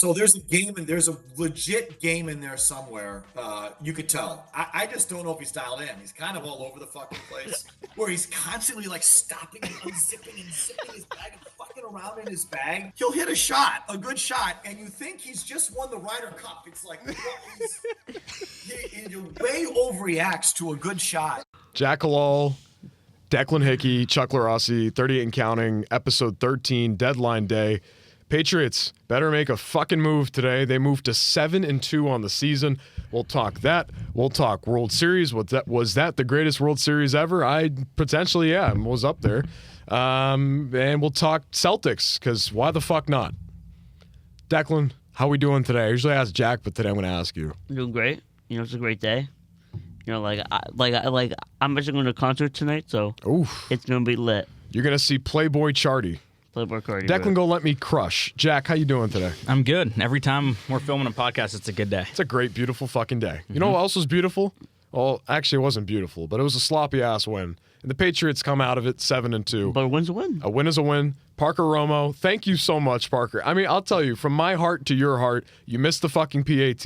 So there's a game and there's a legit game in there somewhere. You could tell. I just don't know if he's dialed in. He's kind of all over the fucking place, where he's constantly like stopping and unzipping and zipping his bag and fucking around in his bag. He'll hit a good shot, and you think he's just won the Ryder Cup. It's like he way overreacts to a good shot. Jack Halal, Declan Hickey, Chuck LaRossi, 38 and counting, episode 13, deadline day. Patriots better make a fucking move today. They moved to 7-2 on the season. We'll talk that. We'll talk World Series. Was that the greatest World Series ever? Potentially, yeah, was up there. And we'll talk Celtics, because why the fuck not? Declan, how we doing today? I usually ask Jack, but today I'm going to ask you. I'm doing great. It's a great day. I'm actually going to a concert tonight, so It's going to be lit. You're going to see Playboy Charty. Declan, go let me crush. Jack, how you doing today? I'm good. Every time we're filming a podcast, it's a good day. It's a great, beautiful fucking day. You know what else was beautiful? Well, actually, it wasn't beautiful, but it was a sloppy-ass win. And the Patriots come out of it 7-2. But a win's a win. A win is a win. Parker Romo, thank you so much, Parker. I mean, I'll tell you, from my heart to your heart, you missed the fucking PAT.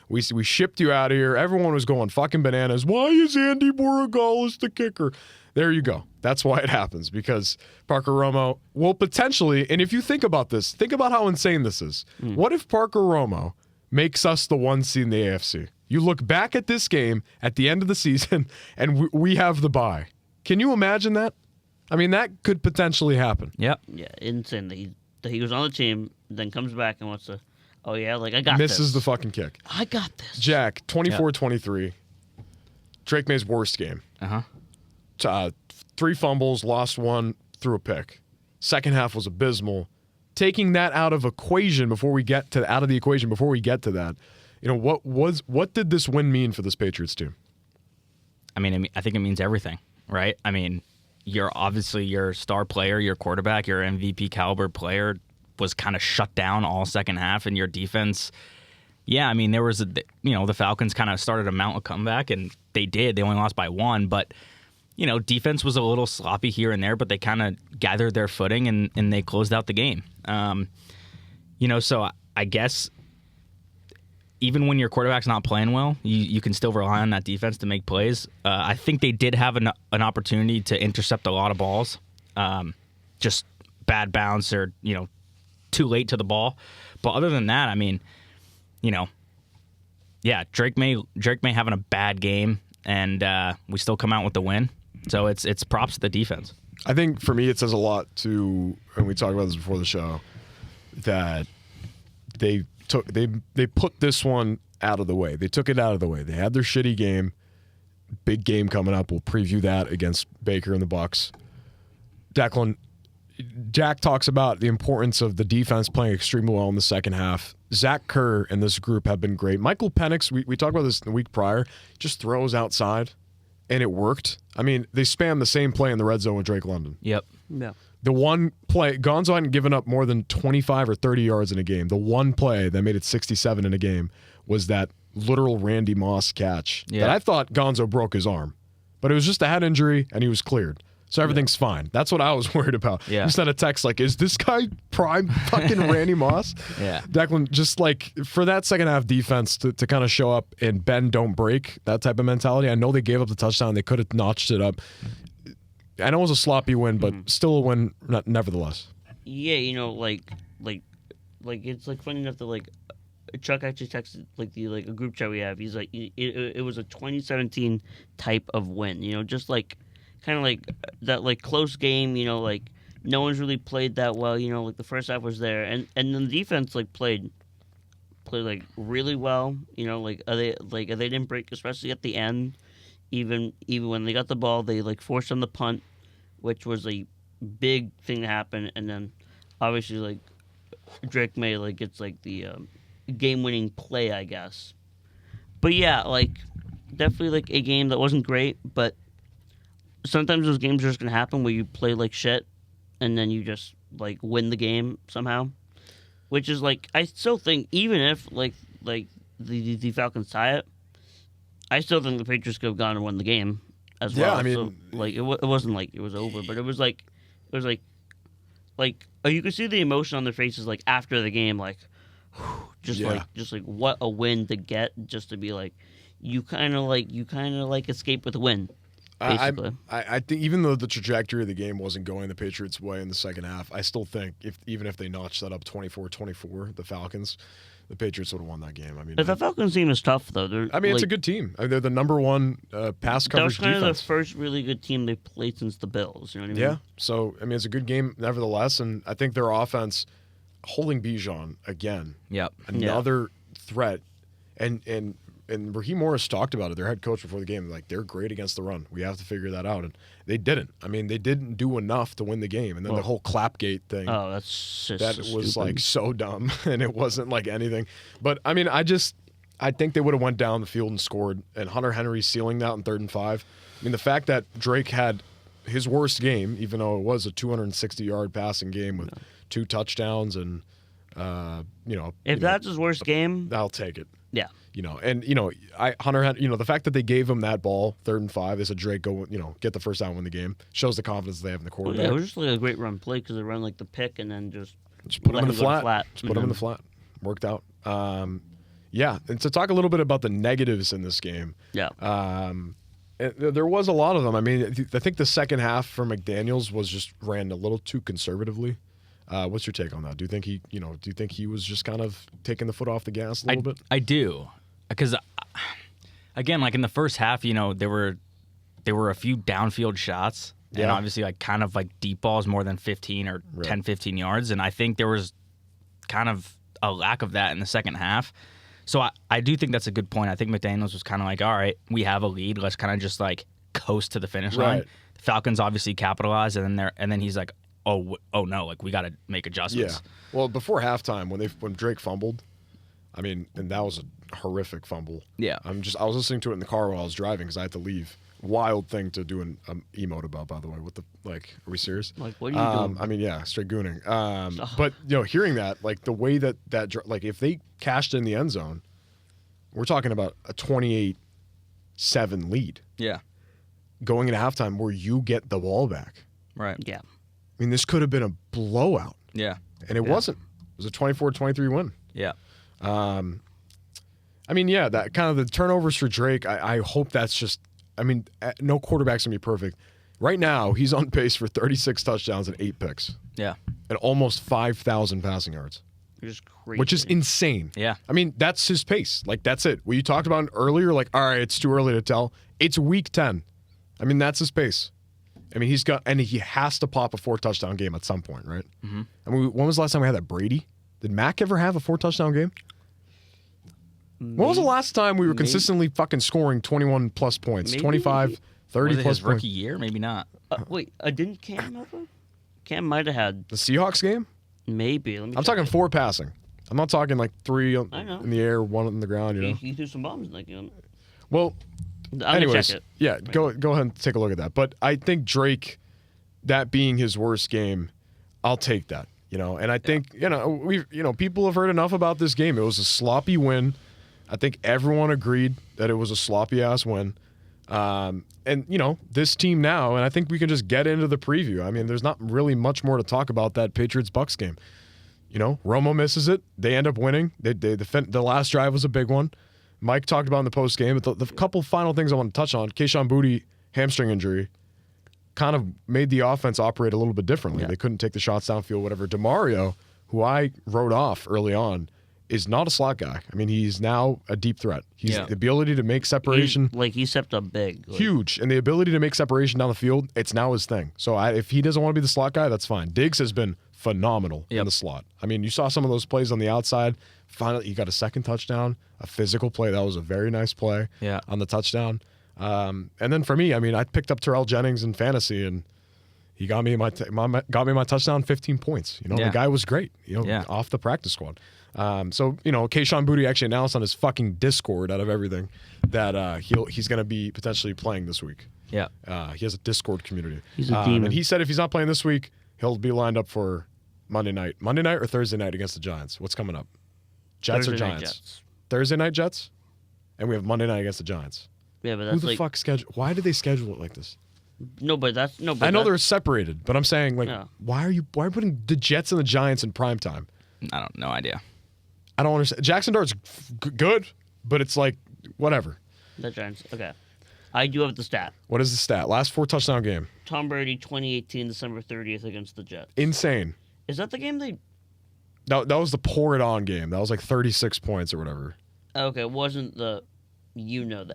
We shipped you out of here. Everyone was going fucking bananas. Why is Andy Borregales the kicker? There you go. That's why it happens, because Parker Romo will potentially, and if you think about this, think about how insane this is. What if Parker Romo makes us the 1 seed in the AFC? You look back at this game at the end of the season, and we have the bye. Can you imagine that? I mean, that could potentially happen. Yep. Yeah, insane that he was on the team, then comes back and wants to, I got this. Misses the fucking kick. I got this. Jack, 24-23. Drake May's worst game. 3 fumbles, lost 1, threw a pick. Second half was abysmal. Taking that out of the equation before we get to that, what did this win mean for this Patriots team? I think it means everything, right? I mean, you're obviously your star player, your quarterback, your MVP caliber player was kind of shut down all second half, and your defense. Yeah, I mean, there was the Falcons kind of started to mount a comeback, and they did. They only lost by 1, but. Defense was a little sloppy here and there, but they kind of gathered their footing and they closed out the game. So I guess even when your quarterback's not playing well, you can still rely on that defense to make plays. I think they did have an opportunity to intercept a lot of balls, just bad bounce or too late to the ball. But other than that, I mean, Drake May having a bad game, and we still come out with the win. So it's props to the defense. I think for me it says a lot to, and we talked about this before the show, that they put this one out of the way. They took it out of the way. They had their shitty game. Big game coming up. We'll preview that against Baker and the Bucs. Declan, Jack talks about the importance of the defense playing extremely well in the second half. Zach Kerr and this group have been great. Michael Penix, we talked about this the week prior, just throws outside, and it worked. I mean, they spammed the same play in the red zone with Drake London. Yep. Yeah. The one play, Gonzo hadn't given up more than 25 or 30 yards in a game. The one play that made it 67 in a game was that literal Randy Moss catch. Yeah. That I thought Gonzo broke his arm, but it was just a head injury, and he was cleared. So everything's fine. That's what I was worried about. Yeah. You sent a text like, is this guy prime fucking Randy Moss? Yeah. Declan, just like for that second half defense to kind of show up and bend, don't break, that type of mentality. I know they gave up the touchdown. They could have notched it up. I know it was a sloppy win, but still a win nevertheless. Yeah, it's funny enough that Chuck actually texted a group chat we have. He's like, it was a 2017 type of win. Just kind of that close game. No one's really played that well. The first half was there, and then the defense played really well. They didn't break, especially at the end. Even when they got the ball, they forced on the punt, which was a big thing to happen, and then obviously Drake May gets the game-winning play, I guess. But yeah, definitely a game that wasn't great, but sometimes those games are just gonna happen where you play like shit, and then you just win the game somehow. Which is I still think even if the Falcons tie it, I still think the Patriots could have gone and won the game as well. Yeah, I mean, so, it wasn't it was over, but it was you could see the emotion on their faces after the game, just Yeah. like what a win to get, just to be like, you kind of like escape with a win. Basically. I think even though the trajectory of the game wasn't going the Patriots' way in the second half, I still think even if they notched that up 24-24, the Falcons, the Patriots would have won that game. I mean, But the Falcons team is tough though. it's a good team. They're the number one pass That was coverage kind of defense. the first really good team they played since the Bills. You know what I mean? Yeah. So it's a good game nevertheless, and I think their offense holding Bijan again, Yep. another threat, and Raheem Morris talked about it, their head coach before the game, like they're great against the run. We have to figure that out, and they didn't. I mean, they didn't do enough to win the game, and then the whole Clapgate thing. Oh, that's just That so was stupid. like so dumb, and it wasn't like anything. But I mean, I think they would have went down the field and scored, and Hunter Henry sealing that in 3rd and 5. I mean, the fact that Drake had his worst game, even though it was a 260-yard passing game with 2 touchdowns, and If that's his worst game, I'll take it. yeah. Hunter had, the fact that they gave him that ball 3rd and 5, they said Drake go, get the first down, win the game, shows the confidence they have in the Well, quarterback. yeah, it was just like a great run play because they run like the pick and then just Put him let in the go to flat. Just put him in the flat. Worked out. Yeah, and to talk a little bit about the negatives in this game. Yeah. There was a lot of them. I mean, I think the second half for McDaniels was just ran a little too conservatively. What's your take on that? Do you think he was just kind of taking the foot off the gas a little bit? I do, because again, like in the first half, there were a few downfield shots, and Yeah. obviously like kind of like deep balls more than 15 or 10, 15 yards, and I think there was kind of a lack of that in the second half. So I do think that's a good point. I think McDaniels was kind of like, all right, we have a lead, let's kind of just like coast to the finish line. Right. The Falcons obviously capitalized, and then he's like, oh no, like we got to make adjustments. Yeah. Well, before halftime, when Drake fumbled, I mean, and that was a horrific fumble. Yeah. I was listening to it in the car while I was driving because I had to leave. Wild thing to do an emote about, by the way. What the are we serious? Like, what are you doing? I mean, yeah, straight gooning. But hearing that, like the way that like if they cashed in the end zone, we're talking about a 28-7 lead Yeah. going into halftime where you get the ball back. Right. Yeah. I mean, this could have been a blowout, Yeah. and it wasn't. It was a 24-23 win. Yeah. I mean, yeah, that kind of the turnovers for Drake, I hope that's just, I mean, no quarterback's going to be perfect. Right now, he's on pace for 36 touchdowns and 8 picks Yeah. and almost 5,000 passing yards, Just crazy. which is insane. Yeah. I mean, that's his pace. Like, that's it. What you talked about earlier, like, all right, it's too early to tell. It's week 10. I mean, that's his pace. I mean, he has to pop a 4-touchdown game at some point, right? Mm-hmm. I mean, when was the last time we had that? Brady? Did Mac ever have a 4-touchdown game? When was the last time we were consistently fucking scoring 21 plus points? Maybe. 25, 30 Was it plus his points. rookie year? Maybe not. Wait, didn't Cam ever? Cam might have had The Seahawks game? maybe. Let me I'm check talking it. 4 passing. I'm not talking like 3 I know. in the air, 1 on the ground, you know? He threw some bombs in that game. Well, I'm gonna anyways, check it. yeah, go ahead and take a look at that. But I think Drake, that being his worst game, I'll take that. And I think people have heard enough about this game. It was a sloppy win. I think everyone agreed that it was a sloppy ass win. And this team now, and I think we can just get into the preview. I mean, there's not really much more to talk about that Patriots Bucs game. Romo misses it. They end up winning. The last drive was a big one. Mike talked about in the post game, but the couple final things I want to touch on. Keyshawn Boutte hamstring injury kind of made the offense operate a little bit differently. Yeah. They couldn't take the shots downfield, whatever. DeMario, who I wrote off early on, is not a slot guy. I mean, he's now a deep threat. He's the ability to make separation. He stepped up big. Huge. And the ability to make separation down the field, it's now his thing. So if he doesn't want to be the slot guy, that's fine. Diggs has been phenomenal in the slot. I mean, you saw some of those plays on the outside. Finally, he got a second touchdown, a physical play. That was a very nice play on the touchdown. And then for me, I mean, I picked up Terrell Jennings in fantasy, and he got me my touchdown, 15 points. The guy was great, off the practice squad. So, Keyshawn Boutte actually announced on his fucking Discord, out of everything, that he's going to be potentially playing this week. Yeah. He has a Discord community. He's a demon. And he said if he's not playing this week, he'll be lined up for Monday night or Thursday night against the Giants. What's coming up? Jets Thursday or night Giants? Jets. Thursday night Jets, and we have Monday night against the Giants. Yeah, but Who that's the fuck schedule? Why did they schedule it like this? I know they're separated, but I'm saying why are you putting the Jets and the Giants in prime time? I don't no idea. I don't understand. Jackson Dart's good, but it's like whatever. The Giants. Okay. I do have the stat. What is the stat? Last 4 touchdown game. Tom Brady, 2018, December 30th against the Jets. Insane. Is that the game they... That was the pour it on game. That was like 36 points or whatever. Okay, it wasn't the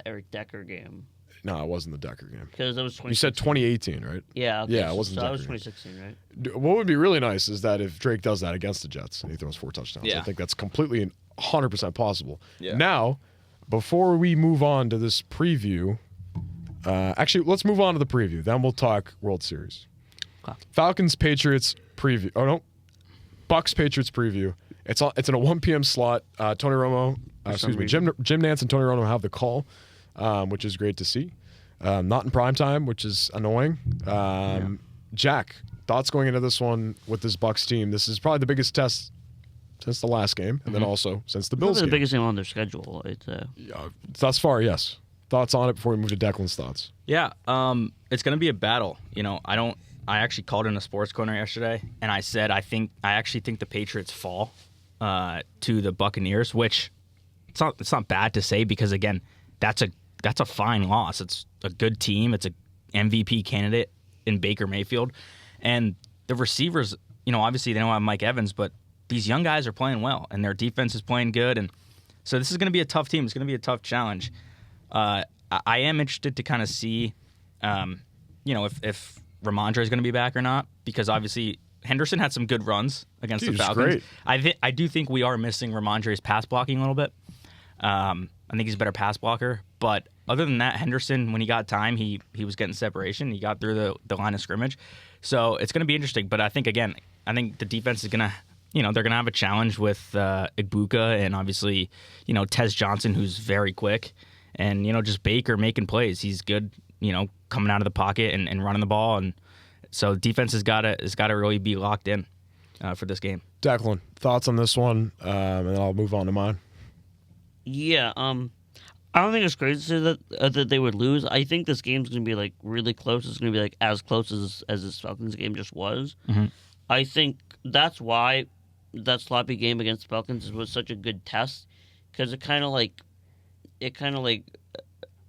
Eric Decker game. No, it wasn't the Decker game. Because that was 2016. You said 2018, right? Yeah. Okay, Yeah, it wasn't so that Decker was game. 2016, right? What would be really nice is that if Drake does that against the Jets and he throws 4 touchdowns. Yeah. I think that's completely and 100% possible. Yeah. Now, before we move on to this preview, actually, let's move on to the preview. Then we'll talk World Series. Okay. Falcons Patriots preview. Oh no, Bucs Patriots preview. It's in a 1 p.m. slot. Tony Romo, Jim Nance and Tony Romo have the call, which is great to see. Not in prime time, which is annoying. Jack, thoughts going into this one with this Bucs team? This is probably the biggest test since the last game, and then also since the Bills Probably game. the biggest game on their schedule. It's Thus far, yes. Thoughts on it before we move to Declan's thoughts? Yeah, it's going to be a battle. I actually called in a sports corner yesterday, and I said I actually think the Patriots fall to the Buccaneers, which it's not bad to say because again, that's a fine loss. It's a good team. It's a MVP candidate in Baker Mayfield, and the receivers. Obviously they don't have Mike Evans, but these young guys are playing well, and their defense is playing good, and so this is going to be a tough team. It's going to be a tough challenge. I am interested to kind of see, if Ramondre is going to be back or not, because obviously Henderson had some good runs against the Falcons. Great. I do think we are missing Ramondre's pass blocking a little bit. I think he's a better pass blocker, but other than that, Henderson, when he got time, he was getting separation. He got through the line of scrimmage, so it's going to be interesting. But I think the defense is going to. They're going to have a challenge with Ibuka and obviously, Tez Johnson, who's very quick, and, just Baker making plays. He's good, coming out of the pocket and running the ball. And so defense has got to really be locked in for this game. Declan, thoughts on this one, and then I'll move on to mine. Yeah, I don't think it's crazy that they would lose. I think this game's going to be, really close. It's going to be, as close as this Falcons game just was. Mm-hmm. I think that's why that sloppy game against the Falcons was such a good test, because it kind of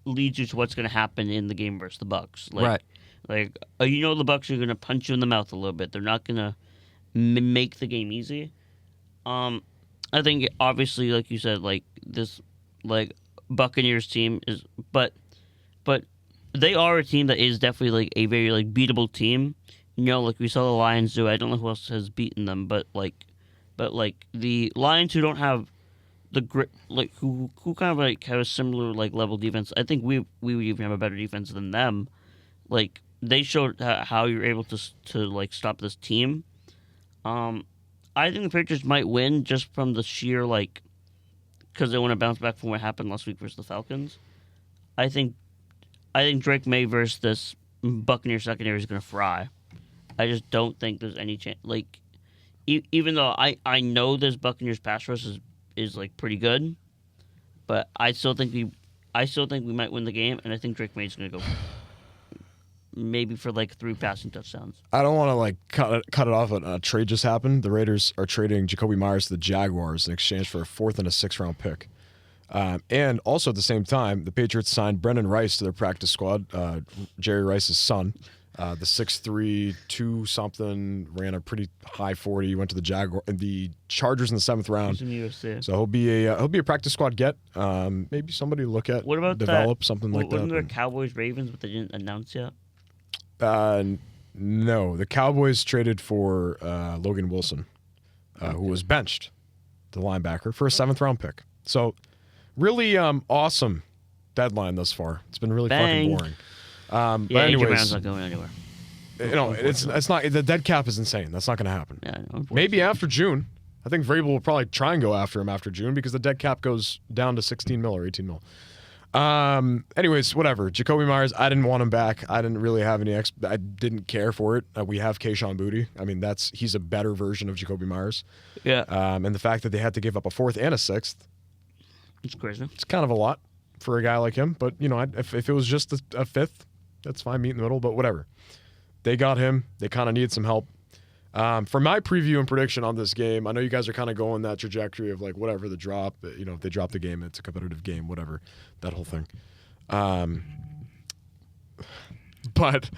leads you to what's going to happen in the game versus the Bucs. Right. The Bucs are going to punch you in the mouth a little bit. They're not going to make the game easy. I think obviously, like you said, this Buccaneers team is, but they are a team that is definitely a very beatable team. We saw the Lions do. I don't know who else has beaten them, but the Lions who don't have the grit, who kind of have a similar level defense. I think we would even have a better defense than them. They showed how you're able to stop this team. I think the Patriots might win just from the sheer because they want to bounce back from what happened last week versus the Falcons. I think Drake May versus this Buccaneers secondary is going to fry. I just don't think there's any chance. Even though I know this Buccaneers pass rush is pretty good, but I still think we might win the game, and I think Drake May's going to go maybe for 3 passing touchdowns. I don't want to cut it off. A trade just happened. The Raiders are trading Jacoby Myers to the Jaguars in exchange for a 4th and a 6th round pick. And also at the same time, the Patriots signed Brendan Rice to their practice squad, Jerry Rice's son. The 6'3", 2-something, ran a pretty high 40. Went to the Chargers in the 7th round. He's in the UFC. So he'll be a practice squad get. Maybe somebody to look at. What about develop something like that? Wasn't there Cowboys Ravens, but they didn't announce yet? No, the Cowboys traded for Logan Wilson, who was benched, the linebacker, for a 7th round pick. So really awesome deadline thus far. It's been really fucking boring. But anyways, Brown's not going anywhere. It's not, the dead cap is insane. That's not going to happen. Yeah, Maybe after June. I think Vrabel will probably try and go after him after June because the dead cap goes down to 16 mil or 18 mil. Anyways, whatever. Jacoby Myers, I didn't want him back. I didn't really have any I didn't care for it. We have Kayshon Boutte. I mean, he's a better version of Jacoby Myers. Yeah. And the fact that they had to give up a 4th and a 6th, it's crazy. it's kind of a lot for a guy like him. But, if it was just a 5th, that's fine, meet in the middle, but whatever. They got him. They kind of needed some help. For my preview and prediction on this game, I know you guys are kind of going that trajectory of like whatever the drop, if they drop the game, it's a competitive game, whatever, that whole thing. But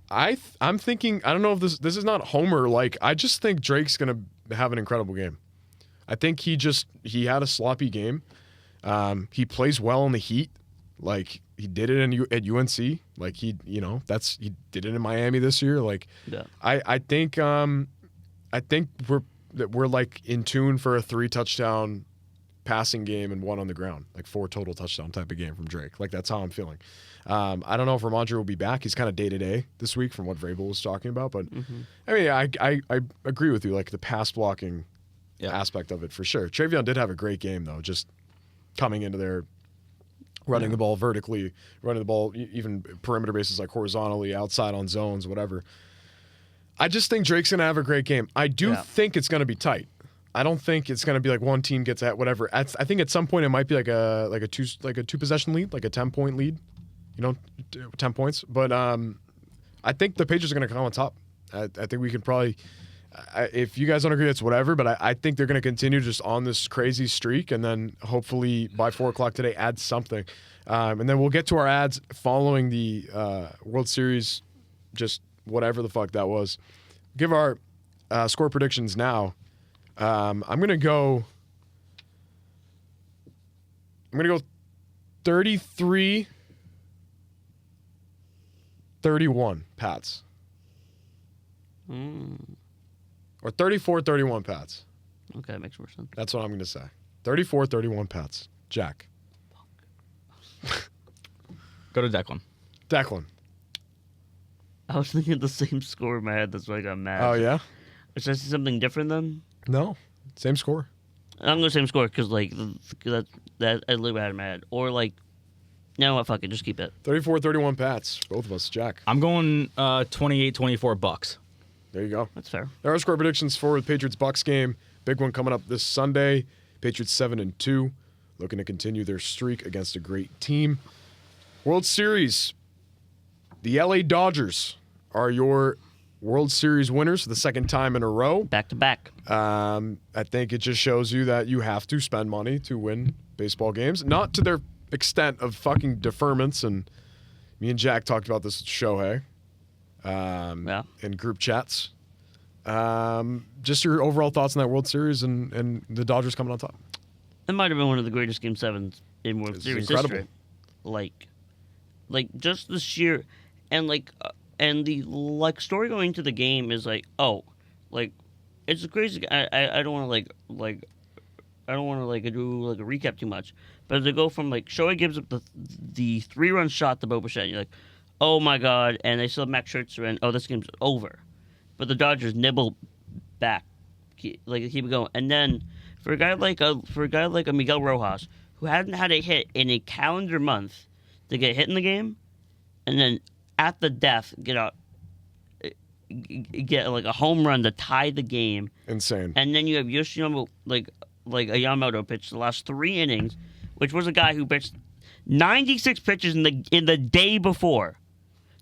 I'm thinking, I don't know if this is not Homer. Like, I just think Drake's gonna have an incredible game. I think he had a sloppy game. He plays well in the heat. Like, he did it at UNC. Like, he did it in Miami this year. Like, Yeah. I think we're like in tune for a 3 touchdown passing game and 1 on the ground, like 4 total touchdown type of game from Drake. Like, that's how I'm feeling. I don't know if Ramondre will be back. He's kind of day to day this week from what Vrabel was talking about. But I mean, I agree with you. Like, the pass blocking aspect of it for sure. Travion did have a great game though, just coming into there, running the ball vertically, running the ball even perimeter bases, like horizontally, outside on zones, whatever. I just think Drake's going to have a great game. I do think it's going to be tight. I don't think it's going to be like one team gets at whatever. I think at some point it might be like a 2 possession lead, like a 10-point lead, 10 points. But I think the Patriots are going to come on top. I think we can probably, if you guys don't agree, it's whatever. But I think they're going to continue just on this crazy streak, and then hopefully by 4 o'clock today add something. And then we'll get to our ads following the World Series, just whatever the fuck that was. Give our score predictions now. I'm gonna go 33-31 Pats. Or 34-31 Pats. Okay, that makes more sense. That's what I'm gonna say. 34-31 Pats. Jack. Go to Declan. Declan. I was thinking the same score in my head. That's why I got mad. Oh yeah? Should I say something different then? No. Same score. I'm going to same score because, like, that I literally had in my head. Or, like, no, what, fuck it. Just keep it. 34-31 Pats. Both of us. Jack. I'm going 28-24 Bucs. There you go. That's fair. There are score predictions for the Patriots-Bucs game. Big one coming up this Sunday. Patriots 7-2. Looking to continue their streak against a great team. World Series. The LA Dodgers are your World Series winners for the second time in a row. Back to back. I think it just shows you that you have to spend money to win baseball games. Not to their extent of fucking deferments. And me and Jack talked about this with Shohei in group chats. Just your overall thoughts on that World Series and the Dodgers coming on top. It might have been one of the greatest Game 7s in World Series history. Like just the sheer... And and the story going into the game is like, it's crazy. I don't want to I don't want to do a recap too much, but they go from Shohei gives up the 3-run shot to Bo Bichette. You're like, oh my god, and they still have Max Scherzer and this game's over, but the Dodgers nibble back, keep it going, and then for a guy like a Miguel Rojas who hadn't had a hit in a calendar month to get hit in the game, and then at the death, get a home run to tie the game. Insane. And then you have Yoshinobu, a Yamamoto pitch the last 3 innings, which was a guy who pitched 96 pitches in the day before.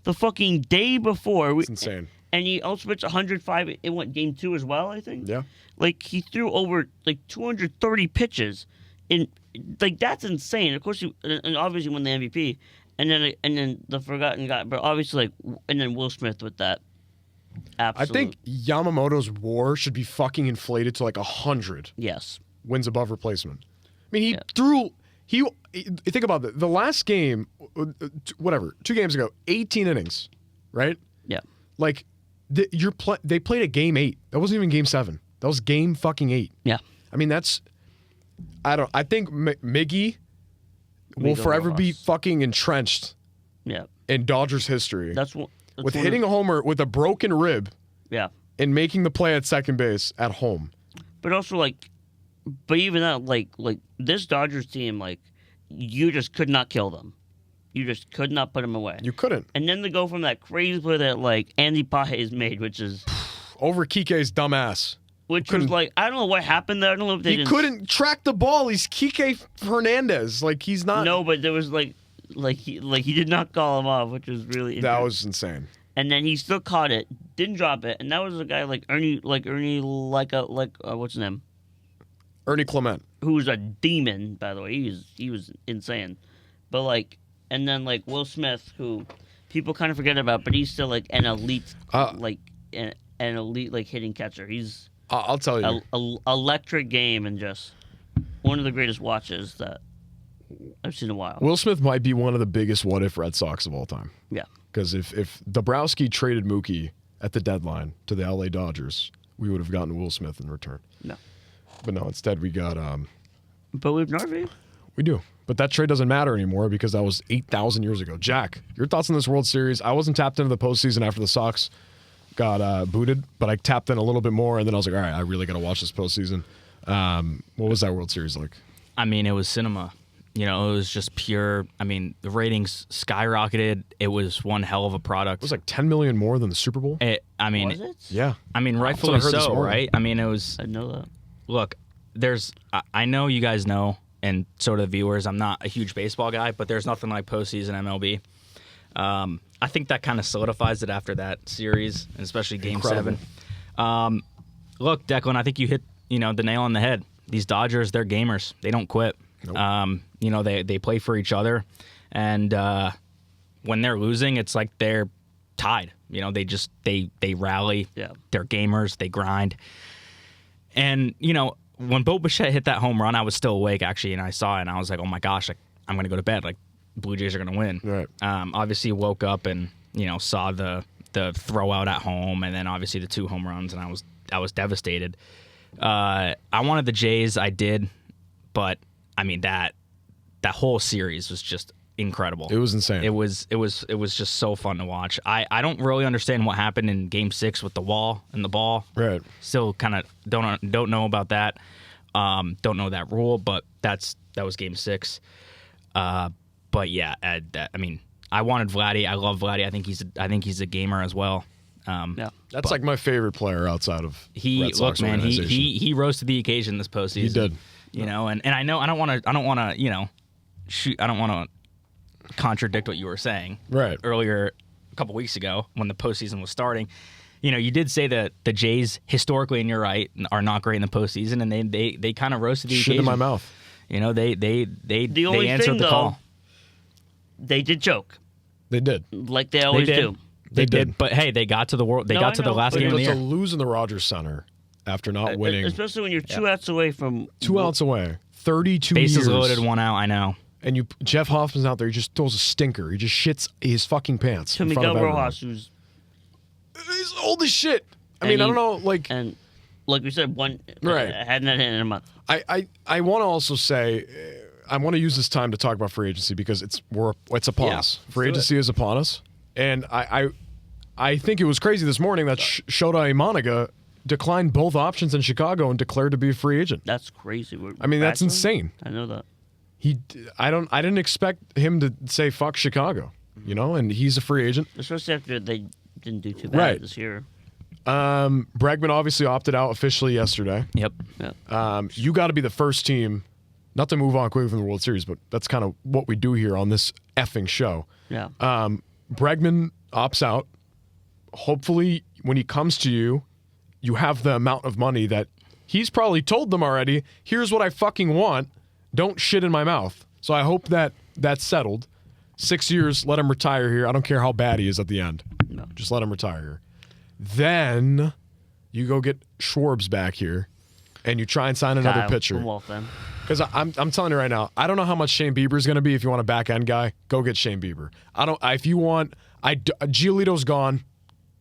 The fucking day before. It's insane. And he also pitched 105 in game 2 as well, I think. Yeah. He threw over 230 pitches. That's insane. Of course, and obviously won the MVP. And then the forgotten guy, but obviously and then Will Smith with that. Absolute. I think Yamamoto's WAR should be fucking inflated to 100. Yes. Wins above replacement. I mean, he threw. Think about it. The last game, 2 games ago, 18 innings, right? Yeah. They played a game 8. That wasn't even game 7. That was game fucking 8. Yeah. I mean, that's. I think Miggy will forever be fucking entrenched in Dodgers history. With hitting a homer with a broken rib and making the play at second base at home. But also, but even that, this Dodgers team, you just could not kill them. You just could not put them away. You couldn't. And then to go from that crazy play that, Andy Pages made, which is... Over Kike's dumbass. Which was I don't know what happened there. I don't know if they didn't... He couldn't track the ball. He's Kike Hernandez. He's not... No, but there was, he did not call him off, which was really interesting. That was insane. and then he still caught it, didn't drop it, and that was a guy like Ernie, what's his name? Ernie Clement. Who was a demon, by the way. He was insane, but like, and then like Will Smith, who people kind of forget about, but he's still like an elite, an elite like hitting catcher. He's I'll tell you, electric game and just one of the greatest watches that I've seen in a while. Will Smith might be one of the biggest what if Red Sox of all time. Yeah. Because if Dabrowski traded Mookie at the deadline to the LA Dodgers, we would have gotten Will Smith in return. No. But no, instead we got But we have Narvi. We do. But that trade doesn't matter anymore because that was 8,000 years ago. Jack, your thoughts on this World Series? I wasn't tapped into the postseason after the Sox got booted, but I tapped in a little bit more, and then I was like, all right, I really got to watch this postseason. What was that World Series like? I mean, it was cinema. You know, it was just pure. I mean, the ratings skyrocketed. It was one hell of a product. It was like 10 million more than the Super Bowl. Was it? Yeah. I mean, That's rightfully what I heard this so, morning. right? I mean, it was. I know that. Look, I know you guys know, and so do the viewers. I'm not a huge baseball guy, but there's nothing like postseason MLB. I think that kind of solidifies it after that series, and especially Game Incredible. 7. Look, Declan, I think you hit the nail on the head. These Dodgers, they're gamers. They don't quit. Nope. They play for each other, and when they're losing, it's like they're tied. You know, they rally. Yeah. They're gamers. They grind. And when Bo Bichette hit that home run, I was still awake actually, and I saw it, and I was like, oh my gosh, I'm gonna go to bed. Like, Blue Jays are gonna win. Right. Obviously, woke up and saw the throw out at home, and then obviously the 2 home runs, and I was devastated. I wanted the Jays, I did, but I mean that whole series was just incredible. It was insane. It was just so fun to watch. I don't really understand what happened in Game 6 with the wall and the ball. Right. Still kind of don't know about that. Don't know that rule, but that was Game 6. But yeah, I mean, I wanted Vladdy. I love Vladdy. I think he's a gamer as well. Yeah. That's like my favorite player outside of Red Sox organization. He rose to the occasion this postseason. He did. And I know I don't want to contradict what you were saying Right. earlier a couple weeks ago when the postseason was starting. You did say that the Jays historically, and you're right, are not great in the postseason, and they kind of rose to the Shit occasion. in my mouth. They only answered thing, the call. though, they did choke They did. like they always did. do. They did, but hey, they got to the world. They No, got I to the know, last but game of But the to year. lose in the Rogers Center after not winning Especially when you're 2 outs away from 2 outs away, 32 Bases years. loaded, 1 out. I know. And Jeff Hoffman's out there. He just throws a stinker. He just shits his fucking pants. to in front of Miguel everyone. Rojas, who's He's old as shit. I And mean, I he- don't know. Like, and like we said, Right. hadn't hit in a month. I want to also say, I want to use this time to talk about free agency because it's upon Yeah, us. let's Free do agency is upon us, and I think it was crazy this morning that Shota Imanaga declined both options in Chicago and declared to be a free agent. That's crazy. I mean, that's Backlund? insane. I know that. I didn't expect him to say fuck Chicago, and he's a free agent. Especially after they didn't do too bad Right. this year. Bregman obviously opted out officially yesterday. Yep. Yeah. You got to be the first team, not to move on quickly from the World Series, but that's kind of what we do here on this effing show. Yeah. Bregman opts out. Hopefully, when he comes to you, you have the amount of money that he's probably told them already. Here's what I fucking want. Don't shit in my mouth. So I hope that that's settled. 6 years, let him retire here. I don't care how bad he is at the end. No. Just let him retire here. Then you go get Schwarbs back here, and you try and sign another Kyle pitcher. from Waltham. Because I'm telling you right now, I don't know how much Shane Bieber is going to be. If you want a back end guy, go get Shane Bieber. If you want, Giolito's gone.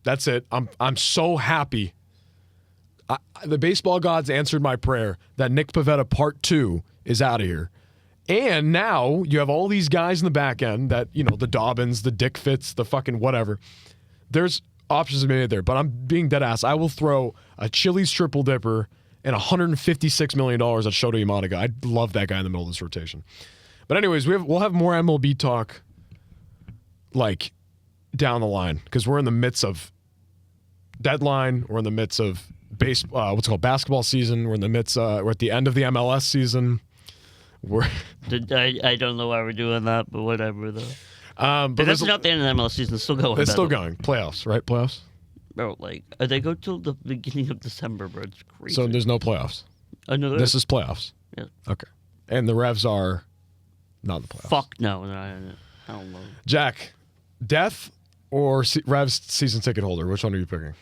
That's it. I'm so happy. The baseball gods answered my prayer that Nick Pivetta Part 2 is out of here. And now you have all these guys in the back end that, the Dobbins, the Dick Fitz, the fucking whatever. There's options made there, but I'm being dead ass. I will throw a Chili's triple dipper and $156 million at Shota Imanaga. I'd love that guy in the middle of this rotation. But anyways, we'll have more MLB talk like down the line because we're in the midst of deadline. We're in the midst of basketball season. We're in the midst. We're at the end of the MLS season. I don't know why we're doing that, but whatever though. But But that's not the end of the MLS season. It's still going. it's still going. Playoffs, right? Playoffs. Bro, like they go till the beginning of December, bro. It's crazy. So there's no playoffs. Another. This is playoffs. Yeah. Okay. And the Revs are not in the playoffs. Fuck no. I don't know. Jack, death or Revs season ticket holder? Which one are you picking?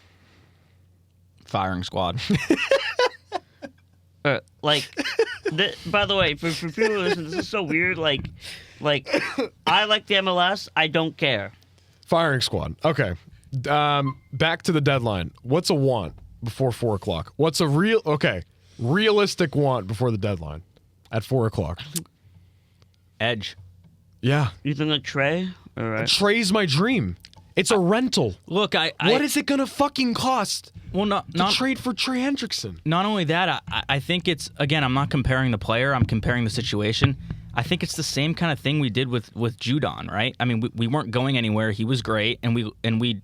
Firing squad. By the way, for people who listen, this is so weird. Like, I like the MLS. I don't care. Firing squad. Okay. Back to the deadline. What's a want before 4 o'clock? What's a realistic want before the deadline at 4 o'clock? Edge. Yeah. You think like Trey? All right. Trey's my dream. It's a rental. Look, What is it gonna fucking cost not to trade for Trey Hendrickson? Not only that, I think it's, again, I'm not comparing the player, I'm comparing the situation. I think it's the same kind of thing we did with Judon, right? I mean, we weren't going anywhere. He was great, and we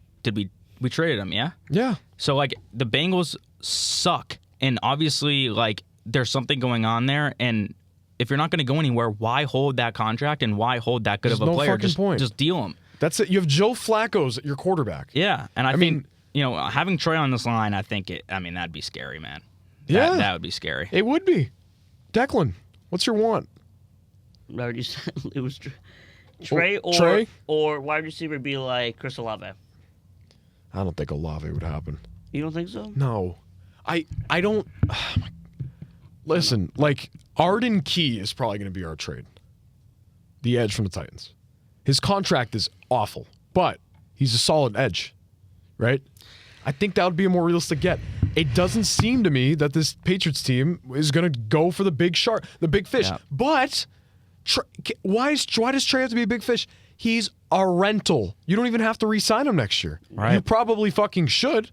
traded him, yeah? Yeah. So, like, the Bengals suck, and obviously, like, there's something going on there, and if you're not going to go anywhere, why hold that contract, and why hold that good There's of a no player? fucking point. Just deal him. That's it. You have Joe Flacco's at your quarterback. Yeah, and I mean, think, having Trey on this line, that'd be scary, man. Yeah. That would be scary. It would be. Declan, what's your want? I already said it was Trey or wide receiver be like Chris Olave. I don't think Olave would happen. You don't think so? No. I don't. Listen, like, Arden Key is probably going to be our trade. The edge from the Titans. His contract is awful, but he's a solid edge, right? I think that would be a more realistic get. It doesn't seem to me that this Patriots team is going to go for the big shark, the big fish. Yeah. But why does Trey have to be a big fish? He's a rental. You don't even have to re-sign him next year. Right. You probably fucking should.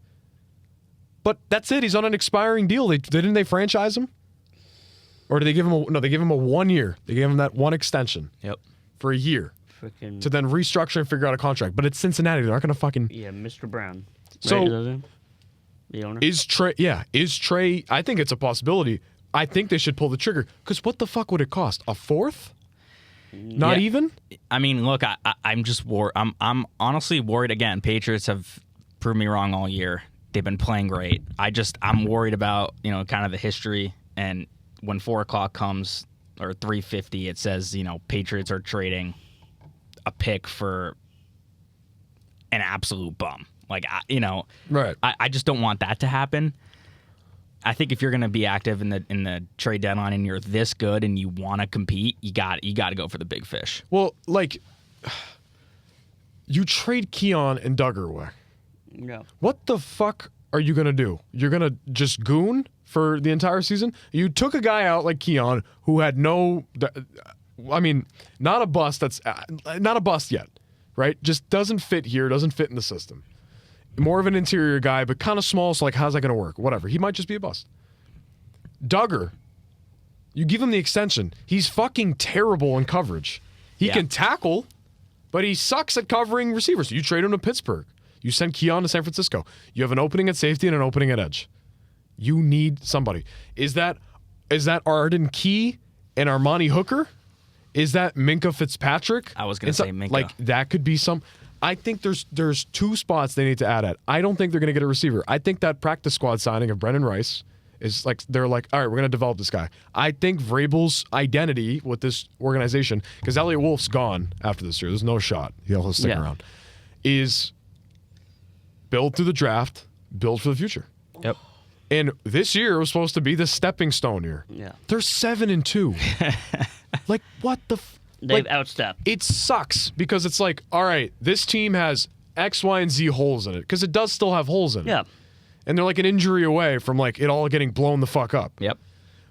But that's it. He's on an expiring deal. Didn't they franchise him? Or did they give him they gave him a 1 year. They gave him that one extension. Yep. For a year. Freaking. To then restructure and figure out a contract. But it's Cincinnati. They're not going to fucking... Yeah, Mr. Brown. So, right, the owner? Is Trey... I think it's a possibility. I think they should pull the trigger. Because what the fuck would it cost? A fourth? Not even? I mean, look, I'm just worried. I'm honestly worried again. Patriots have proved me wrong all year. They've been playing great. I'm worried about, kind of the history. And when 4 o'clock comes, or 3:50, it says, Patriots are trading a pick for an absolute bum. Like, Right. I just don't want that to happen. I think if you're going to be active in the trade deadline and you're this good and you want to compete, you got to go for the big fish. Well, like, you trade Keon and Duggar away. No. What the fuck are you going to do? You're going to just goon for the entire season? You took a guy out like Keon who had not a bust. That's not a bust yet, right? Just doesn't fit here, doesn't fit in the system. More of an interior guy, but kind of small, so like, how's that going to work? Whatever. He might just be a bust. Duggar, you give him the extension. He's fucking terrible in coverage. He can tackle, but he sucks at covering receivers. You trade him to Pittsburgh. You send Keon to San Francisco. You have an opening at safety and an opening at edge. You need somebody. Is that Arden Key and Armani Hooker? Is that Minka Fitzpatrick? I was going to say Minka. Like, that could be some... I think there's 2 spots they need to add at. I don't think they're going to get a receiver. I think that practice squad signing of Brendan Rice is like, they're like, all right, we're going to develop this guy. I think Vrabel's identity with this organization, because Elliott Wolf's gone after this year, there's no shot he'll stick around, is build through the draft, build for the future. Yep. And this year was supposed to be the stepping stone year. Yeah. They're 7-2. Like, what the... They've outstepped. It sucks because it's like, all right, this team has X, Y, and Z holes in it, because it does still have holes in it. Yeah. And they're like an injury away from like it all getting blown the fuck up. Yep.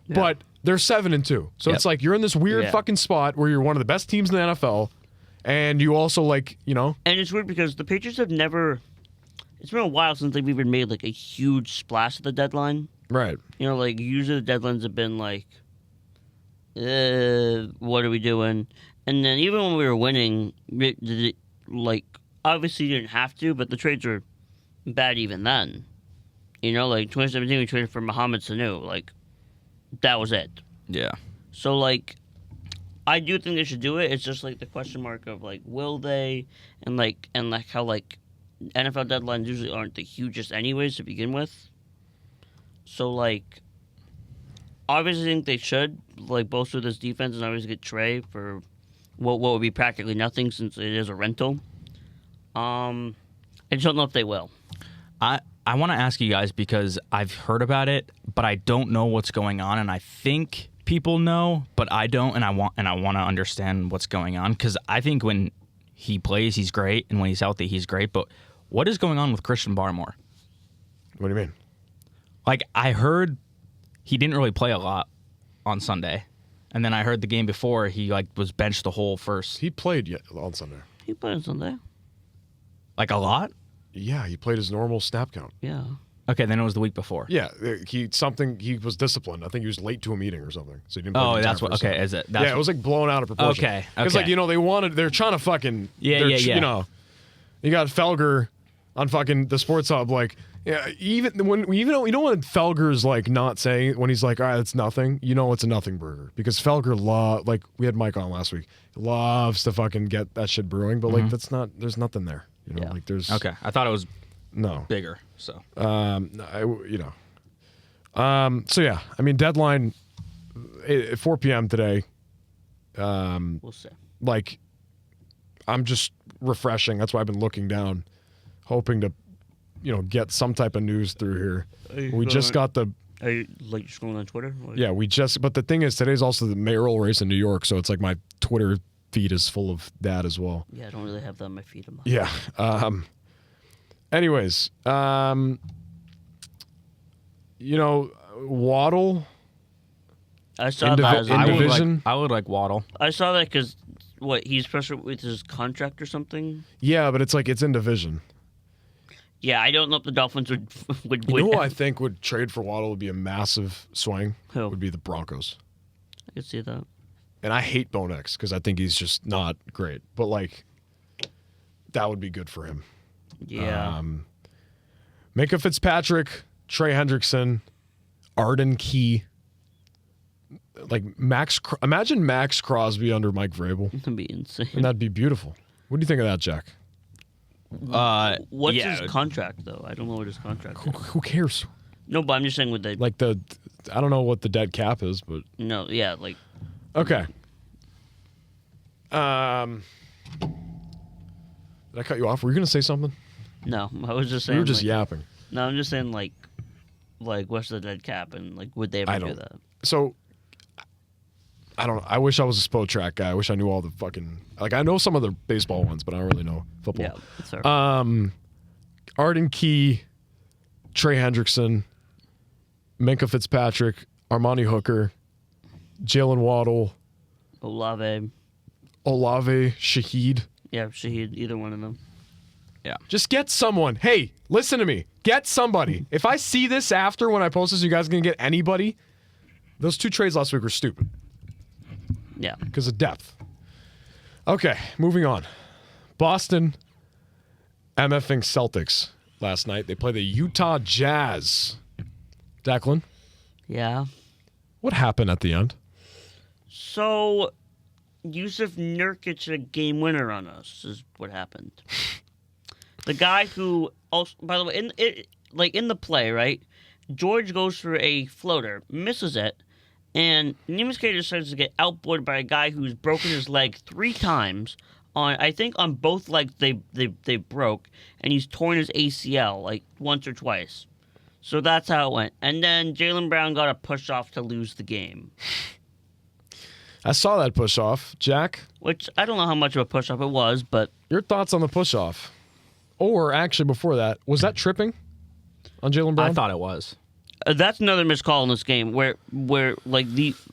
But they're 7-2. So it's like you're in this weird fucking spot where you're one of the best teams in the NFL, and you also like, And it's weird because the Patriots have never... It's been a while since they've even made like a huge splash at the deadline. Right. Like usually the deadlines have been like, what are we doing? And then even when we were winning, like obviously you didn't have to, but the trades were bad even then. Like 2017 we traded for Mohamed Sanu. Like that was it. Yeah. So like I do think they should do it. It's just like the question mark of like, will they, and how like NFL deadlines usually aren't the hugest anyways to begin with. So like, obviously, I think they should like bolster this defense and obviously get Trey for what would be practically nothing since it is a rental. I just don't know if they will. I want to ask you guys because I've heard about it, but I don't know what's going on, and I think people know, but I don't, and I want to understand what's going on because I think when he plays, he's great, and when he's healthy, he's great. But what is going on with Christian Barmore? What do you mean? Like, I heard he didn't really play a lot on Sunday, and then I heard the game before he like was benched the whole first. He played on Sunday. He played on Sunday. Like a lot? Yeah, he played his normal snap count. Yeah. Okay, then it was the week before. Yeah, he was disciplined. I think he was late to a meeting or something, so he didn't. Play the Oh, entire that's what. first Okay, half. is it? That's Yeah, it was like blown out of proportion. Okay, Because okay. like they're trying to fucking Yeah. You know, you got Felger on fucking the Sports Hub like. Yeah, even when when Felger's like not saying when he's like, all right, it's nothing. You know, it's a nothing burger because Felger like we had Mike on last week, loves to fucking get that shit brewing, but like that's not. There's nothing there. You know, Yeah. like there's Okay, I thought it was no. bigger. So So yeah, I mean deadline at 4 p.m. today. We'll see. Like I'm just refreshing. That's why I've been looking down, hoping to, get some type of news through here. We just got the. Are you like scrolling on Twitter? Like, Yeah, but the thing is, today's also the mayoral race in New York, so it's like my Twitter feed is full of that as well. Yeah, I don't really have that on my feed. Yeah. Anyways, Waddle. I saw that. As in division? I would like Waddle. I saw that because he's pressured with his contract or something. Yeah, but it's in division. Yeah, I don't know if the Dolphins would You know who I think would trade for Waddle would be a massive swing? Who? Would be the Broncos. I could see that. And I hate Bo Nix because I think he's just not great. But that would be good for him. Yeah. Minka Fitzpatrick, Trey Hendrickson, Arden Key. Imagine Max Crosby under Mike Vrabel. That'd be insane. And that'd be beautiful. What do you think of that, Jack? What's his contract though? I don't know what his contract is. Who cares? No, but I'm just saying with the I don't know what the dead cap is, but no, yeah, like okay. Did I cut you off? Were you going to say something? no. I was just saying You were just like, yapping. No, I'm just saying like what's the dead cap and like would they ever do that? So I don't know. I wish I was a Spotrac guy. I wish I knew all the fucking I know some of the baseball ones, but I don't really know football. Yeah, that's fair. Arden Key, Trey Hendrickson, Minka Fitzpatrick, Armani Hooker, Jalen Waddle, Olave, Shaheed. yeah, Shaheed, either one of them. Yeah. Just get someone. Hey, listen to me. Get somebody. If I see this after when I post this, you guys can get anybody. Those two trades last week were stupid Yeah. because of depth. Okay, moving on. Boston MFing Celtics last night. They play the Utah Jazz. Declan, Yeah. what happened at the end? So Yusuf Nurkic had a game winner on us is what happened. The guy who also, by the way, in the play, right? George goes for a floater, misses it, and Neemias Queta starts to get outboarded by a guy who's broken his leg 3 times. I think on both legs they broke, and he's torn his ACL once or twice. So that's how it went. And then Jaylen Brown got a push off to lose the game. I saw that push off. Jack, Which I don't know how much of a push off it was, but your thoughts on the push off? Or actually, before that, was that tripping on Jaylen Brown? I thought it was. that's another missed call in this game where the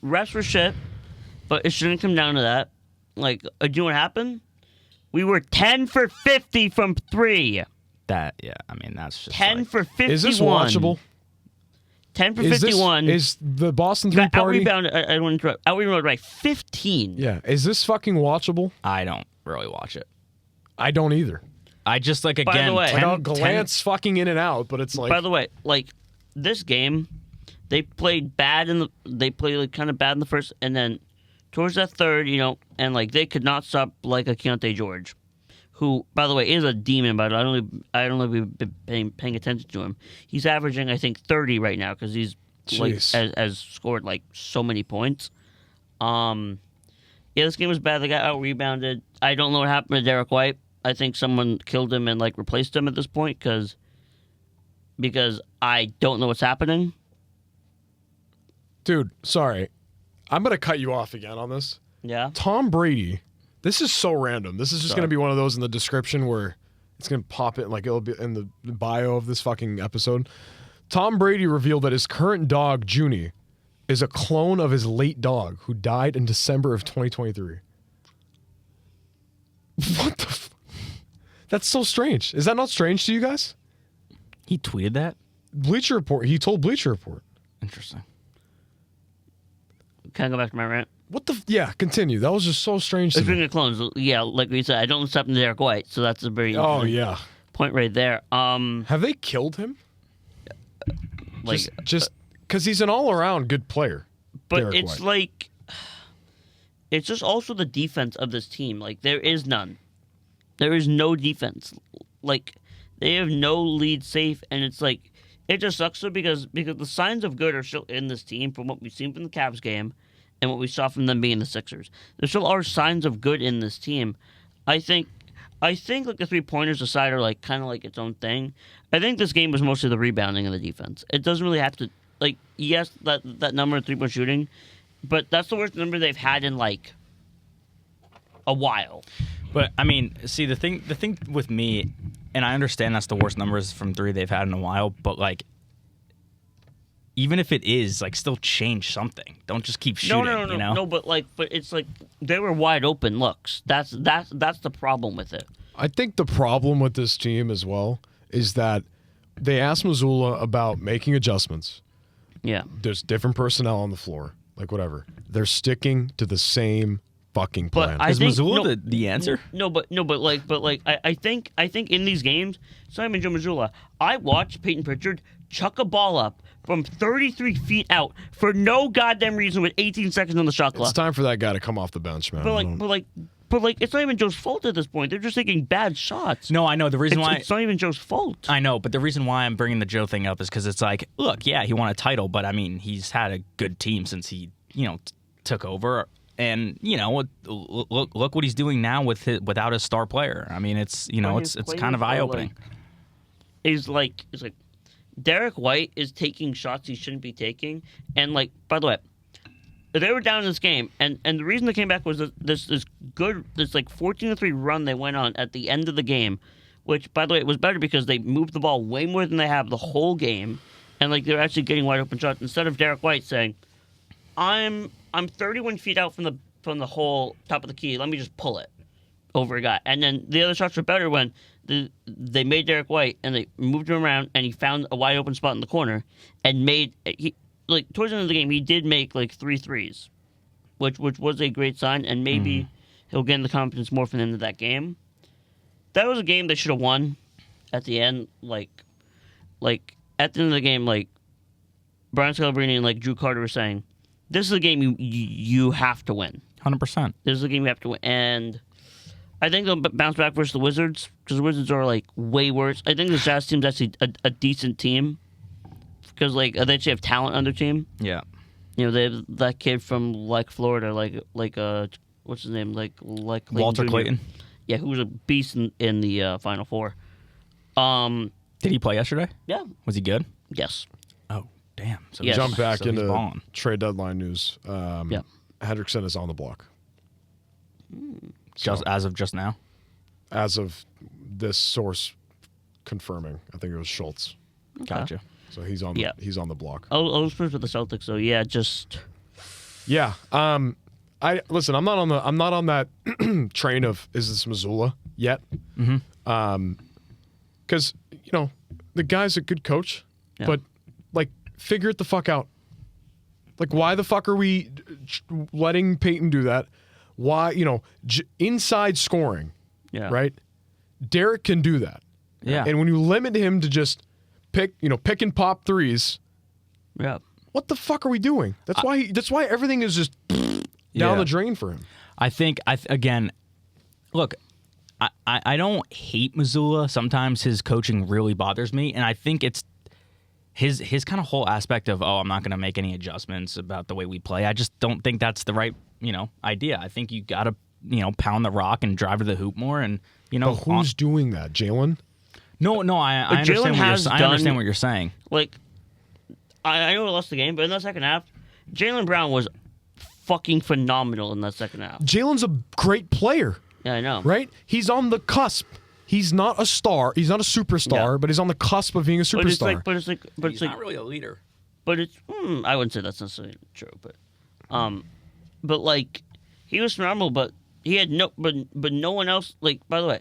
refs were shit, but it shouldn't come down to that. Do you know what happened? We were 10 for 50 from 3. That's just 10 for 51. Is this watchable? 10 for Is 51. Is the Boston 3 got party? out-rebounded. I don't want to interrupt. Out-rebounded by 15. Yeah. Is this fucking watchable? I don't really watch it. I don't either. I just again. By the way- 10, I'll glance fucking in and out, but it's By the way, this game, they played bad they played kind of bad in the first, and then towards that third, and like they could not stop like a Keontae George, who, by the way, is a demon. But I don't know if we've been paying attention to him. He's averaging, I think, 30 right now because he's like has scored like so many points. Yeah, this game was bad. They got out rebounded. I don't know what happened to Derek White. I think someone killed him and like replaced him at this point because I don't know what's happening. Dude, sorry. I'm going to cut you off again on this. Yeah. Tom Brady. This is so random. This is just going to be one of those in the description where it's going to pop it, like it'll be in the bio of this fucking episode. Tom Brady revealed that his current dog, Junie, is a clone of his late dog who died in December of 2023. What the That's so strange. Is that not strange to you guys? He tweeted that? Bleacher Report. He told Bleacher Report. Interesting. Can I go back to my rant? What the? Yeah, continue. That was just so strange to me. Speaking of clones, yeah, like we said, I don't know what's happened to Derek White, so that's a very yeah point right there. Have they killed him? Like just because he's an all-around good player. But Derek it's White. like it's just also the defense of this team. Like there is none. There is no defense. Like they have no lead safe, and it's like it just sucks though because the signs of good are still in this team from what we've seen from the Cavs game and what we saw from them being the Sixers. There still are signs of good in this team. I think like the 3-pointers aside are like kind of like its own thing. I think this game was mostly the rebounding and the defense. It doesn't really have to like yes that number of 3-point shooting, but that's the worst number they've had in like a while. But I mean, see the thing with me, and I understand that's the worst numbers from 3 they've had in a while, but like even if it is, like still change something. Don't just keep shooting. No, you know? no. But it's like they were wide open looks. That's the problem with it. I think the problem with this team as well is that they asked Missoula about making adjustments. Yeah. There's different personnel on the floor, like whatever. They're sticking to the same fucking plan. But is Missoula the answer? But I think in these games, Simon Joe Missoula, I watched Peyton Pritchard chuck a ball up from 33 feet out for no goddamn reason with 18 seconds on the shot clock. It's time for that guy to come off the bench, man. But it's not even Joe's fault at this point. They're just taking bad shots. No, I know. The reason why it's not even Joe's fault. I know, but the reason why I'm bringing the Joe thing up is because it's like, look, yeah, he won a title, but I mean, he's had a good team since he, took over. And look what he's doing now without his star player. I mean, it's it's kind of eye opening. It's like Derek White is taking shots he shouldn't be taking, and like by the way, they were down in this game, and the reason they came back was this like 14-3 run they went on at the end of the game, which by the way it was better because they moved the ball way more than they have the whole game, and like they're actually getting wide open shots instead of Derek White saying, I'm 31 feet out from the whole top of the key. Let me just pull it over a guy. And then the other shots were better when they made Derek White and they moved him around and he found a wide open spot in the corner and towards the end of the game he did make like 3 threes, which was a great sign, and maybe he'll gain the confidence more from the end of that game. That was a game they should have won at the end. Like at the end of the game, like Brian Scalabrine and like Drew Carter were saying, this is a game you have to win. 100%. This is a game you have to win. And I think they'll bounce back versus the Wizards because the Wizards are like way worse. I think the Jazz team's actually a decent team because like they actually have talent on their team. Yeah. They have that kid from like Florida, like what's his name, like Clayton Walter Jr. Clayton. Yeah, who was a beast in the Final Four. Did he play yesterday? Yeah. Was he good? Yes. Oh, damn. So Yes. Jump back so he's into balling. trade deadline news. Yeah. Hendrickson is on the block. Just as of just now. As of this source confirming, I think it was Schultz. Gotcha. So he's on the block. I was first with the Celtics, so yeah, just Yeah. I listen. I'm not on that train of is this Missoula yet. Because the guy's a good coach, but like figure it the fuck out. Like why the fuck are we letting Peyton do that? Why inside scoring? yeah, Right. Derek can do that. Yeah. And when you limit him to just pick and pop threes, yeah. what the fuck are we doing? That's why everything is just down Yeah. the drain for him. I think again, look, I don't hate Missoula. Sometimes his coaching really bothers me, and I think it's his kind of whole aspect of, I'm not going to make any adjustments about the way we play. I just don't think that's the right idea. I think you got to pound the rock and drive to the hoop more, and But who's doing that, Jalen? No, I understand what you're saying. Like, I know we lost the game, but in the second half, Jaylen Brown was fucking phenomenal in that second half. Jalen's a great player, Yeah, I know. right? He's on the cusp. He's not a star. He's not a superstar, Yeah. but he's on the cusp of being a But it's superstar. like, Not really a leader. but it's. I wouldn't say that's necessarily true, but like, he was phenomenal, but he had but no one else. Like, by the way,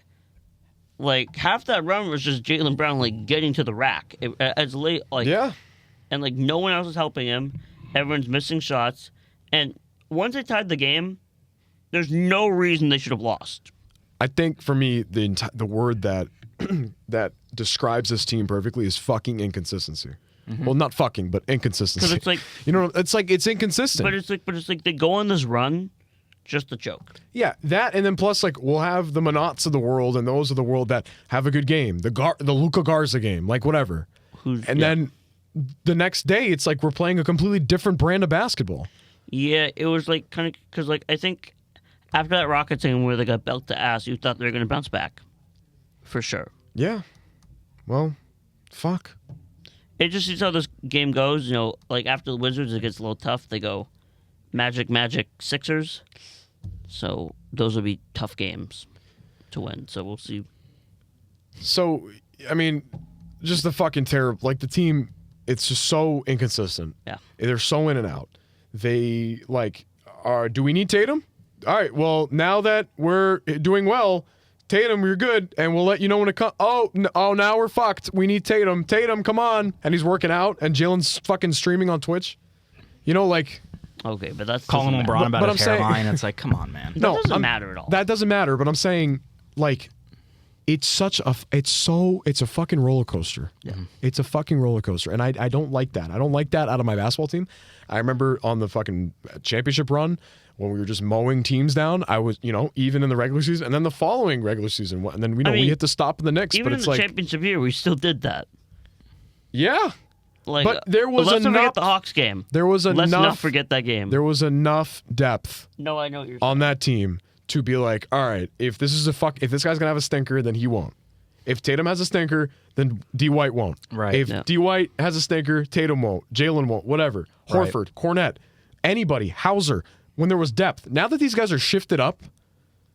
like half that run was just Jaylen Brown like getting to the rack as late like yeah. and like no one else is helping him. Everyone's missing shots, and once they tied the game, there's no reason they should have lost. I think for me, the word that that describes this team perfectly is fucking inconsistency. Well, not fucking, but inconsistency. Because it's like it's inconsistent. but it's like they go on this run just to choke. Yeah, that, and then plus like we'll have the Monots of the world and those of the world that have a good game, the Luka Garza game, like whatever. Then the next day it's like we're playing a completely different brand of basketball. Yeah, it was like kind of because like I think after that Rockets game where they got belt to ass, you thought they were going to bounce back, for sure. Yeah. Well, fuck. It just sees how this game goes. Like after the Wizards, it gets a little tough. They go Magic, Sixers. So those will be tough games to win. So we'll see. So, I mean, just the fucking terror. Like the team, it's just so inconsistent. Yeah. They're so in and out. They do we need Tatum? All right. Well, now that we're doing well, Tatum, you're good, and we'll let you know when it comes. Oh, now we're fucked. We need Tatum. Tatum, come on. And he's working out, and Jalen's fucking streaming on Twitch. Okay, but that's Calling LeBron about I'm his saying- hairline, it's like, come on, man. That doesn't matter at all. That doesn't matter, but I'm saying, like, it's a fucking roller coaster. Yeah. It's a fucking roller coaster, and I don't like that. I don't like that out of my basketball team. I remember on the fucking championship run when we were just mowing teams down. I was, even in the regular season, and then the following regular season, and then we hit the stop in the Knicks. Even But in it's the like, championship year, we still did that. yeah, Like, but there was let's not enough. forget the Hawks game. There was Let's not enough. forget that game. There was enough depth No, I know what you're saying. on that team to be like, all right, if this guy's gonna have a stinker, then he won't. If Tatum has a stinker, then D. White won't. Right. If Yeah. D. White has a stinker, Tatum won't. Jalen won't. Whatever. Right. Horford, Cornette, anybody, Hauser. When there was depth, now that these guys are shifted up,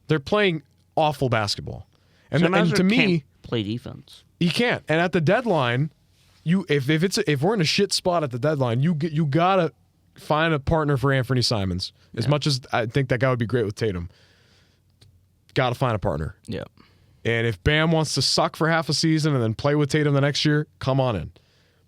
they're playing awful basketball. And, Some and to me, can't play defense. he can't. And at the deadline, if we're in a shit spot at the deadline, you gotta find a partner for Anthony Simons. As much as I think that guy would be great with Tatum, gotta find a partner. Yeah. And if Bam wants to suck for half a season and then play with Tatum the next year, come on in.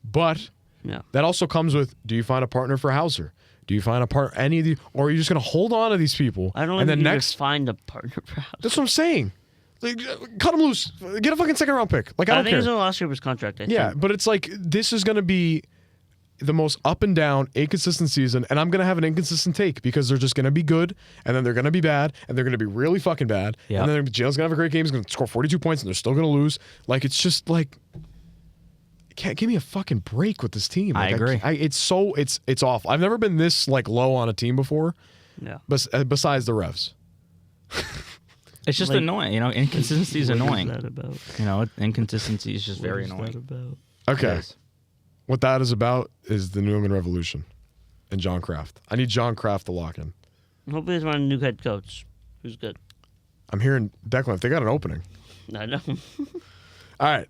But Yeah. that also comes with, do you find a partner for Hauser? Do you find any of these, or are you just going to hold on to these people? I don't and think then you next, can find a partner for House. that's what I'm saying. Like, cut him loose. Get a fucking second round pick. Like, I I don't think care. he's in the last year of his contract. I Yeah, think. but it's like, this is going to be the most up and down, inconsistent season, and I'm going to have an inconsistent take because they're just going to be good, and then they're going to be bad, and they're going to be really fucking bad, Yep. and then Jalen's going to have a great game, he's going to score 42 points, and they're still going to lose. Like, it's just like, can't give me a fucking break with this team. I Like, agree. It's awful. I've never been this like low on a team before, Yeah. besides the refs. It's just Like- annoying. Inconsistency is annoying. What is that about? Inconsistency is just very What is annoying. that about? Okay. Yes. What that is about is the New England Revolution and John Kraft. I need John Kraft to lock in. Hopefully, he's running a new head coach who's good. I'm hearing Declan, if they got an opening. I know. All right.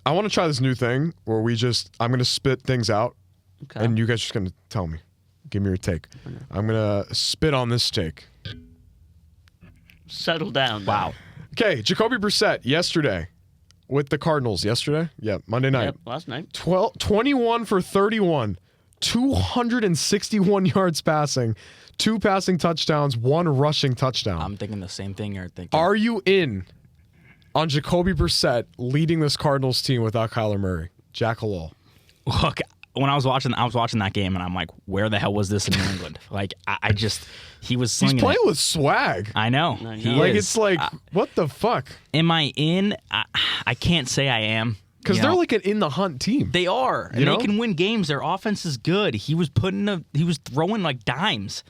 I want to try this new thing where I'm going to spit things out Okay. and you guys just going to tell me. Give me your take. I'm going to spit on this take. Settle down. Wow. Okay, Jacoby Brissett yesterday with the Cardinals. Yesterday? Yeah, Monday night. Yep, last night. 21 for 31, 261 yards passing, 2 passing touchdowns, 1 rushing touchdown. I'm thinking the same thing you're thinking. Are you in on Jacoby Brissett leading this Cardinals team without Kyler Murray? Jack Halal. Look, when I was watching that game, and I'm like, where the hell was this in New England? Like, I just, he was He's slinging playing it. with swag. I know. He Like, is. it's like, what the fuck? Am I in? I can't say I am. Because You they're know? like an in the hunt team. They are, and You know? they can win games. Their offense is good. He was throwing like dimes,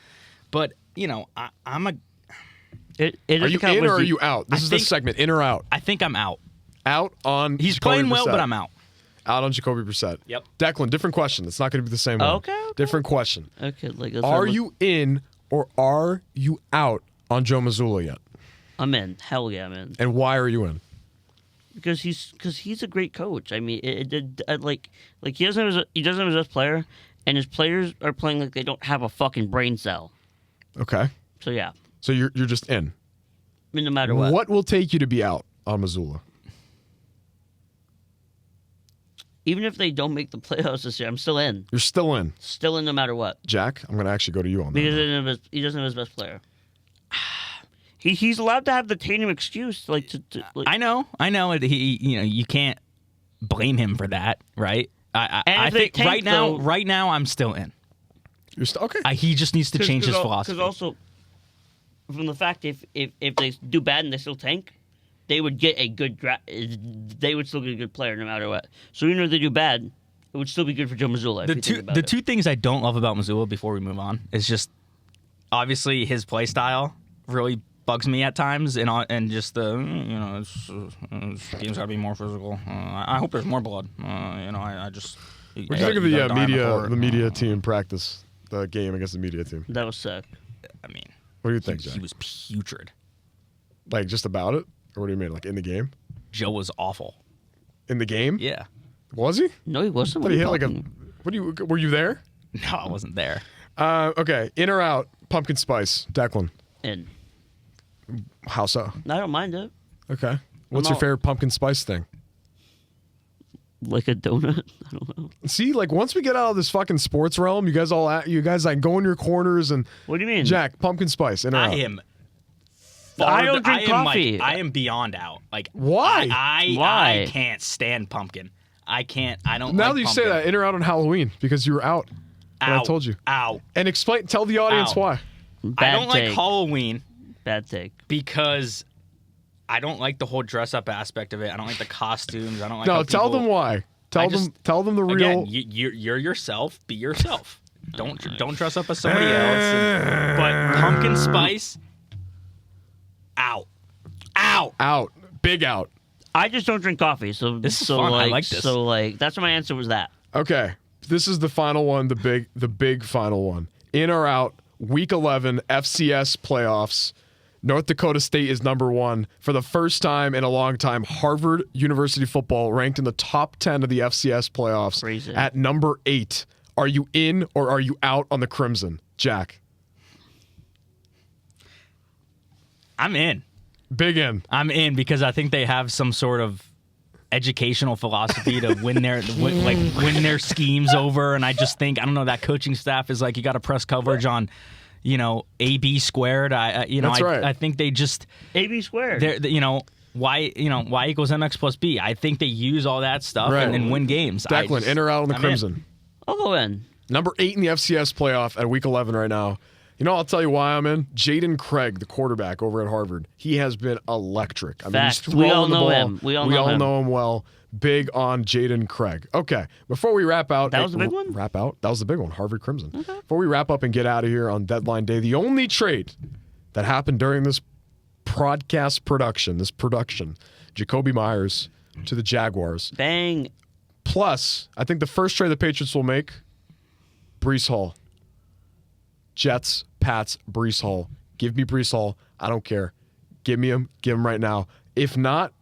but you know, I'm a. It Are doesn't you count in with or are the- you out? This I is the think- segment, in or out. I think I'm out. Out on He's Jacoby playing well, Brissett. but I'm out. Out on Jacoby Brissett. Yep. Declan, different question. It's not going to be the same one. Okay. Different question. Okay, like that's Are what- you in or are you out on Joe Mazzulla yet? I'm in. Hell yeah, I'm in. And why are you in? Because he's a great coach. I mean, like he doesn't have his best player, and his players are playing like they don't have a fucking brain cell. Okay. So yeah, So you're just in. I mean, no matter what. What will take you to be out on Mazzulla? Even if they don't make the playoffs this year, I'm still in. You're still in. Still in no matter what. Jack, I'm going to actually go to you on that. Because he doesn't have his best player. He's allowed to have the Tatum excuse, like to like, I know. He, you can't blame him for that, right? And I if they think tank, though- right now, I'm still in. You're still okay. He just needs to change his philosophy. Because also, from the fact if they do bad and they still tank, they would get a good they would still get a good player no matter what. So even if they do bad, it would still be good for Joe Mazzulla. The two things I don't love about Mazzulla before we move on is just obviously his play style really bugs me at times, and just the game's got to be more physical. I hope there's more blood. I just. What do you think of the media team practice, the game against the media team? That was sick. I mean, What do you think, Jack? he was putrid. Like, just about it? Or what do you mean? Like, in the game? Joe was awful. In the game? Yeah. Was he? No, he wasn't. But he hit What like are a... you talking What do you... Were you there? No, I wasn't there. Okay. In or out, pumpkin spice. Declan. in? How so? I don't mind it. Okay. What's your not- favorite pumpkin spice thing? Like a donut. I don't know. See, like, once we get out of this fucking sports realm, you guys like go in your corners and... What do you mean? Jack, pumpkin spice. In or out? I am. I don't drink coffee. I am beyond out. Like Why? Why? I can't stand pumpkin. I can't. I don't. Now like that you pumpkin. say that, in or out on Halloween because you were out. And I Out. told you. Out. And tell the audience Ow. why. Bad I don't take. like Halloween Bad take. because I don't like the whole dress up aspect of it. I don't like the costumes. I don't like. No, how tell people- them why. Tell them the real. Again, you're yourself. Be yourself. Don't dress up as somebody else. But pumpkin spice. Out. Out. Big out. I just don't drink coffee, so This is so fun. I like like this. so like that's what my answer was that. Okay. This is the final one, the big final one. In or out, week 11 FCS playoffs. North Dakota State is number 1. For the first time in a long time, Harvard University football ranked in the top 10 of the FCS playoffs Crazy. at number 8. Are you in or are you out on the Crimson? Jack. I'm in. Big in. I'm in because I think they have some sort of educational philosophy to win their schemes over, and I just think I don't know, that coaching staff is like, you got to press coverage on, AB squared. That's right. I think they just AB squared. they're y equals mx plus b. I think they use all that stuff Right. and win games. Declan, in or out on the I'm Crimson? I'll go in. Number 8 in the FCS playoff at week 11 right now. I'll tell you why I'm in. Jaden Craig, the quarterback over at Harvard, he has been electric. I mean, he's Facts. We all throwing the know ball. him. We all know him. well. Big on Jaden Craig. Okay, before we wrap out. That was the big one? Wrap out? That was the big one, Harvard Crimson. Okay. Before we wrap up and get out of here on deadline day, the only trade that happened during this production, Jacoby Myers to the Jaguars. Bang. Plus, I think the first trade the Patriots will make, Breece Hall. Jets, Pats, Breece Hall. Give me Breece Hall. I don't care. Give me him. Give him right now. If not,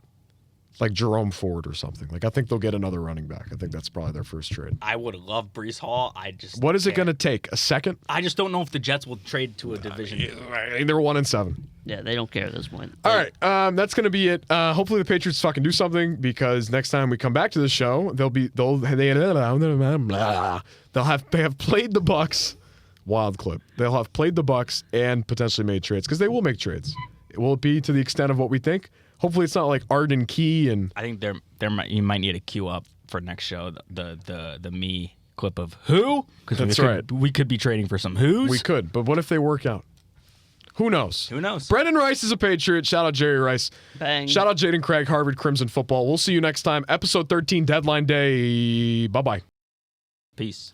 like Jerome Ford or something. Like, I think they'll get another running back. I think that's probably their first trade. I would love Breece Hall. What is it going to take? A second? I just don't know if the Jets will trade to a division. They're 1-7. Yeah, they don't care at this point. All right, that's going to be it. Hopefully the Patriots fucking do something, because next time we come back to the show, they have played the Bucs. Wild clip. They'll have played the Bucs and potentially made trades, because they will make trades. Will it be to the extent of what we think? Hopefully it's not like Arden Key and. I think you might need to queue up for next show the me clip of who? Because That's right. We could be trading for some who's. We could, but what if they work out? Who knows? Who knows? Brendan Rice is a Patriot. Shout out Jerry Rice. Bang. Shout out Jaden Craig, Harvard Crimson Football. We'll see you next time. Episode 13, Deadline Day. Bye-bye. Peace.